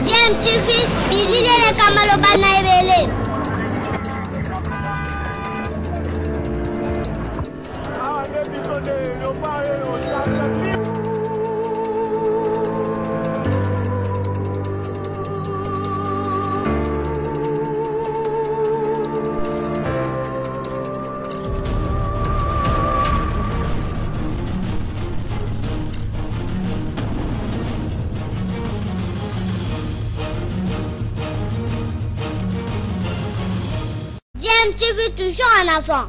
DMTV, bilile kamalo bana ebele. DMTV toujours en avant.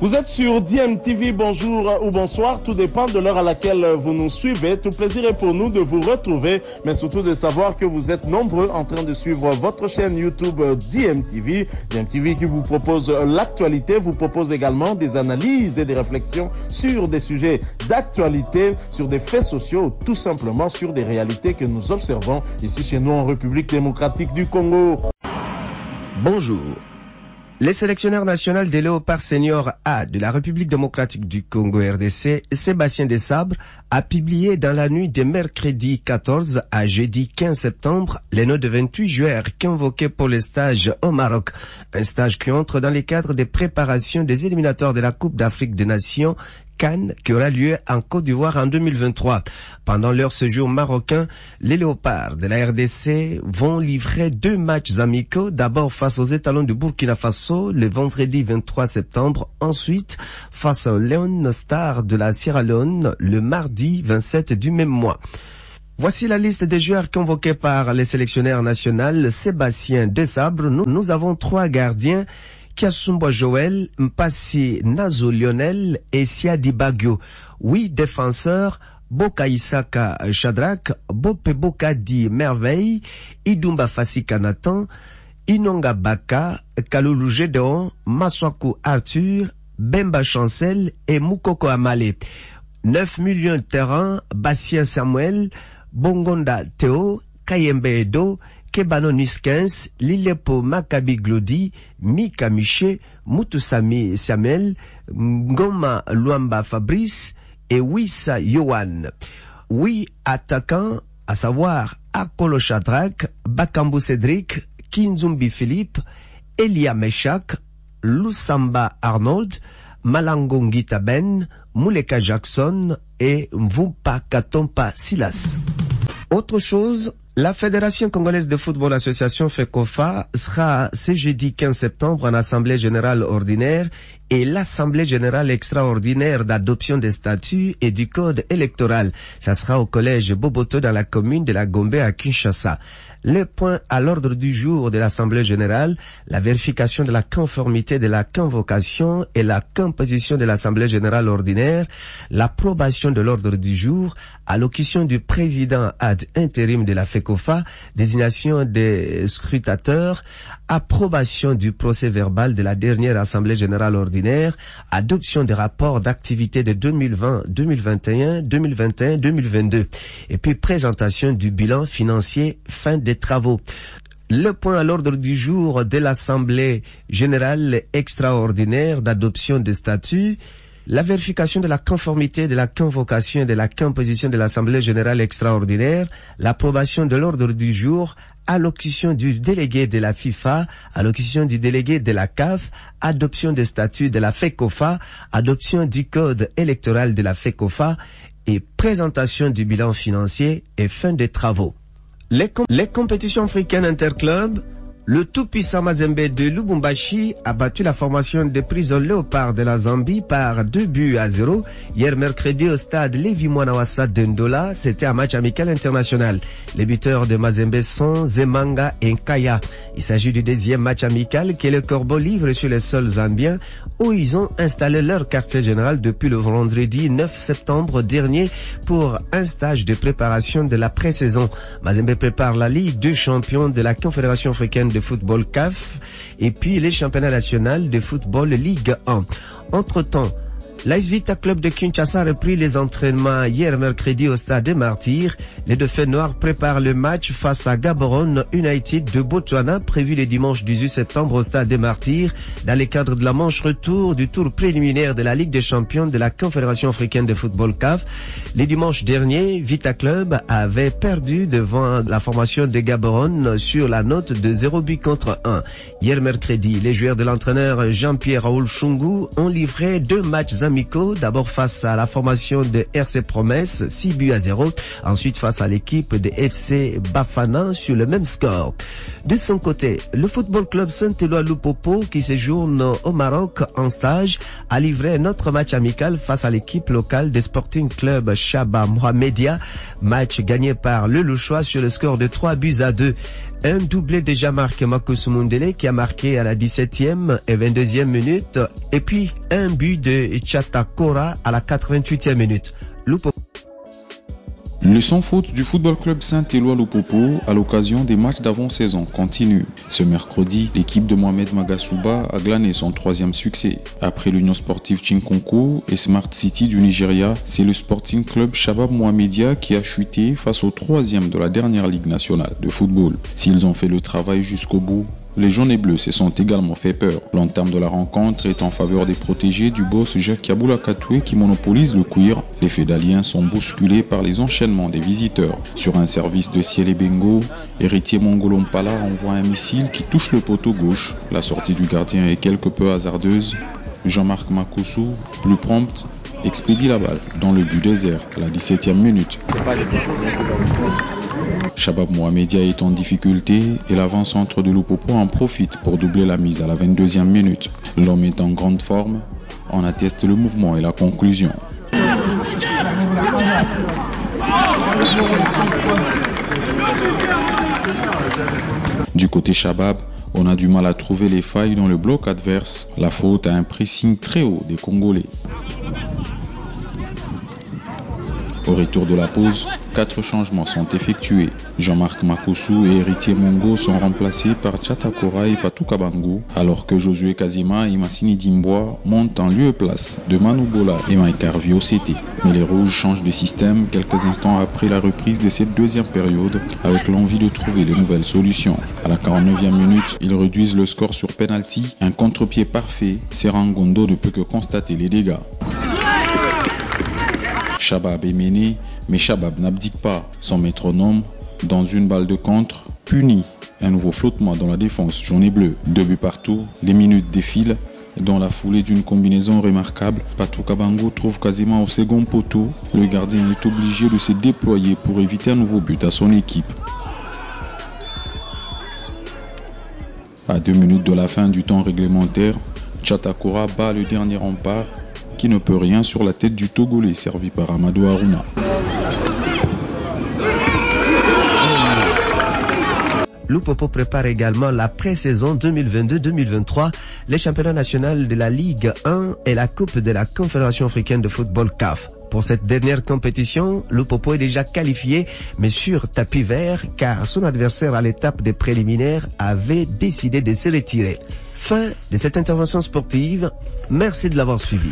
Vous êtes sur DMTV, bonjour ou bonsoir, tout dépend de l'heure à laquelle vous nous suivez. Tout plaisir est pour nous de vous retrouver, mais surtout de savoir que vous êtes nombreux en train de suivre votre chaîne YouTube DMTV. DMTV qui vous propose l'actualité, vous propose également des analyses et des réflexions sur des sujets d'actualité, sur des faits sociaux, tout simplement sur des réalités que nous observons ici chez nous en République démocratique du Congo. Bonjour. Les sélectionneurs nationaux des Léopards Senior A de la République démocratique du Congo RDC, Sébastien Desabre, a publié dans la nuit de mercredi 14 à jeudi 15 septembre les noms de 28 joueurs convoqués pour le stage au Maroc. Un stage qui entre dans les cadres des préparations des éliminatoires de la Coupe d'Afrique des Nations Cannes qui aura lieu en Côte d'Ivoire en 2023. Pendant leur séjour marocain, les Léopards de la RDC vont livrer 2 matchs amicaux, d'abord face aux étalons du Burkina Faso le vendredi 23 septembre, ensuite face aux Leon Stars de la Sierra Leone le mardi 27 du même mois. Voici la liste des joueurs convoqués par les sélectionneurs nationaux. Sébastien Desabre, nous avons 3 gardiens, Kiasumba Joël, Mpassi Nazo Lionel et Siadi Bagyo. 8 défenseurs, Boka Isaka Shadrach, Bope Boka Di Merveille, Idumba Fasika Nathan, Inonga Baka, Kalulu Gédéon, Maswaku Arthur, Bemba Chancel et Mukoko Amale. 9 millions de terrain, Bastien Samuel, Bongonda Théo, Kayembe Edo, Kebano Niskens, Lilepo Makabi Glodi, Mika Miché, Mutusami Samuel, Ngoma Luamba Fabrice et Wissa Yohan. 8 attaquants, à savoir Akolo Shadrach, Bakambu Cédric, Kinzumbi Philippe, Elia Meshak, Lusamba Arnold, Malangongi Taben, Muleka Jackson et Mvumpa Katompa Silas. Autre chose, la Fédération congolaise de football association FECOFA sera ce jeudi 15 septembre en assemblée générale ordinaire et l'assemblée générale extraordinaire d'adoption des statuts et du code électoral. Ça sera au collège Boboto dans la commune de la Gombe à Kinshasa. Le point à l'ordre du jour de l'Assemblée générale, la vérification de la conformité de la convocation et la composition de l'Assemblée générale ordinaire, l'approbation de l'ordre du jour, allocution du président ad intérim de la FECOFA, désignation des scrutateurs, approbation du procès verbal de la dernière Assemblée générale ordinaire, adoption des rapports d'activité de 2020, 2021, 2021, 2022, et puis présentation du bilan financier fin des travaux. Le point à l'ordre du jour de l'Assemblée générale extraordinaire d'adoption des statuts, la vérification de la conformité de la convocation et de la composition de l'Assemblée générale extraordinaire, l'approbation de l'ordre du jour, allocution du délégué de la FIFA, allocution du délégué de la CAF, adoption des statuts de la FECOFA, adoption du code électoral de la FECOFA et présentation du bilan financier et fin des travaux. Les compétitions africaines interclubs, le tout-puissant Mazembe de Lubumbashi a battu la formation des Prisons Léopard de la Zambie par 2-0 hier mercredi au stade Lévi Mwanawasa d'Ndola. C'était un match amical international. Les buteurs de Mazembe sont Zemanga et Nkaya. Il s'agit du deuxième match amical que les Corbeaux livrent sur les sols zambiens où ils ont installé leur quartier général depuis le vendredi 9 septembre dernier pour un stage de préparation de la pré-saison. Mazembe prépare la Ligue des champions de la Confédération africaine de football CAF et puis les championnats nationaux de football Ligue 1. Entre-temps, l'AS Vita Club de Kinshasa a repris les entraînements hier mercredi au stade des Martyrs. Les Dauphins noirs préparent le match face à Gaborone United de Botswana, prévu le dimanche 18 septembre au stade des Martyrs, dans le cadre de la manche retour du tour préliminaire de la Ligue des champions de la Confédération africaine de football CAF. Le dimanche dernier, Vita Club avait perdu devant la formation de Gaborone sur la note de 0 but contre 1. Hier mercredi, les joueurs de l'entraîneur Jean-Pierre Raoul Chungu ont livré 2 matchs amicaux, d'abord face à la formation de RC Promesse, 6 buts à 0, ensuite face à l'équipe de FC Bafana sur le même score. De son côté, le football club Saint-Éloi Lupopo, qui séjourne au Maroc en stage, a livré un autre match amical face à l'équipe locale des Sporting Club Shabab Mohamedia, match gagné par le Louchois sur le score de 3 buts à 2. Un doublé de Jean-Marc Makusu Mundele qui a marqué à la 17e et 22e minute, et puis un but de Chatakora à la 88e minute. Lupopo. Le sans faute du football club Saint-Éloi Lupopo à l'occasion des matchs d'avant-saison continue. Ce mercredi, l'équipe de Mohamed Magasuba a glané son 3e succès. Après l'Union sportive Chinkonko et Smart City du Nigeria, c'est le Sporting Club Shabab Mohamedia qui a chuté face au 3e de la dernière Ligue nationale de football. S'ils ont fait le travail jusqu'au bout, les jaunes et bleus se sont également fait peur. L'entame de la rencontre est en faveur des protégés du boss Jacques Yaboula Katoué qui monopolise le cuir. Les fédaliens sont bousculés par les enchaînements des visiteurs. Sur un service de Ciel Bengo, Héritier Mongolompala envoie un missile qui touche le poteau gauche. La sortie du gardien est quelque peu hasardeuse. Jean-Marc Makusu, plus prompt, expédie la balle dans le but désert à la 17e minute. Shabab Mohamedia est en difficulté et l'avant-centre de Lupopo en profite pour doubler la mise à la 22e minute. L'homme est en grande forme, en atteste le mouvement et la conclusion. Du côté Shabab, on a du mal à trouver les failles dans le bloc adverse. La faute à un pressing très haut des Congolais. Au retour de la pause, 4 changements sont effectués. Jean-Marc Makusu et Héritier Mongo sont remplacés par Chatakora et Patou Kabangu, alors que Josué Kazima et Massini Dimbois montent en lieu et place de Manu Bola et Mike Harvey au CT. Mais les Rouges changent de système quelques instants après la reprise de cette deuxième période, avec l'envie de trouver de nouvelles solutions. À la 49e minute, ils réduisent le score sur penalty. Un contre-pied parfait, Serangondo ne peut que constater les dégâts. Shabab est mené, mais Shabab n'abdique pas. Son métronome, dans une balle de contre, punit. Un nouveau flottement dans la défense jaune et bleu. 2 buts partout, les minutes défilent. Dans la foulée d'une combinaison remarquable, Patou Kabangu trouve quasiment au second poteau. Le gardien est obligé de se déployer pour éviter un nouveau but à son équipe. À 2 minutes de la fin du temps réglementaire, Chatakora bat le dernier rempart qui ne peut rien sur la tête du Togolais servi par Amadou Haruna. Lupopo prépare également la pré-saison 2022-2023, les championnats nationaux de la Ligue 1 et la Coupe de la Confédération africaine de football CAF. Pour cette dernière compétition, Lupopo est déjà qualifié, mais sur tapis vert, car son adversaire à l'étape des préliminaires avait décidé de se retirer. Fin de cette intervention sportive. Merci de l'avoir suivi.